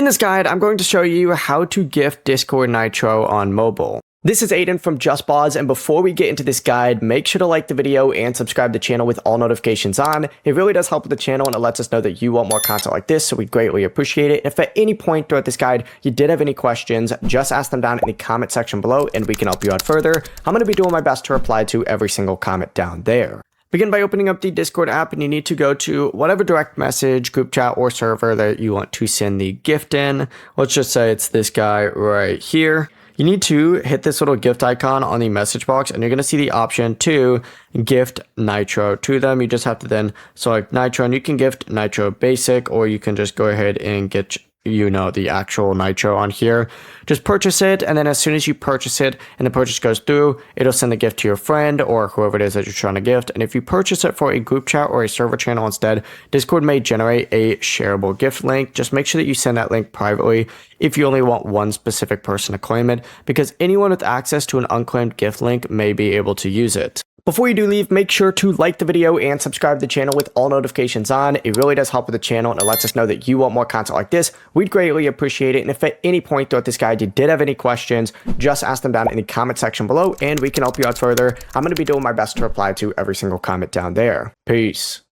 In this guide, I'm going to show you how to gift Discord Nitro on mobile. This is Aiden from JustBoz, and before we get into this guide, make sure to like the video and subscribe to the channel with all notifications on. It really does help with the channel, and it lets us know that you want more content like this, so we greatly appreciate it. If at any point throughout this guide you did have any questions, just ask them down in the comment section below, and we can help you out further. I'm going to be doing my best to reply to every single comment down there. Begin by opening up the Discord app, and you need to go to whatever direct message, group chat, or server that you want to send the gift in. Let's just say it's this guy right here. You need to hit this little gift icon on the message box, and you're going to see the option to gift Nitro to them. You just have to then select Nitro, and you can gift Nitro Basic, or you can just go ahead and get the actual Nitro on here. Just purchase it, and then as soon as you purchase it and the purchase goes through, it'll send the gift to your friend or whoever it is that you're trying to gift. And if you purchase it for a group chat or a server channel instead, Discord may generate a shareable gift link. Just make sure that you send that link privately if you only want one specific person to claim it, because anyone with access to an unclaimed gift link may be able to use it. Before you do leave, make sure to like the video and subscribe to the channel with all notifications on. It really does help with the channel, and it lets us know that you want more content like this. We'd greatly appreciate it. And if at any point throughout this guide you did have any questions, just ask them down in the comment section below, and we can help you out further. I'm going to be doing my best to reply to every single comment down there. Peace.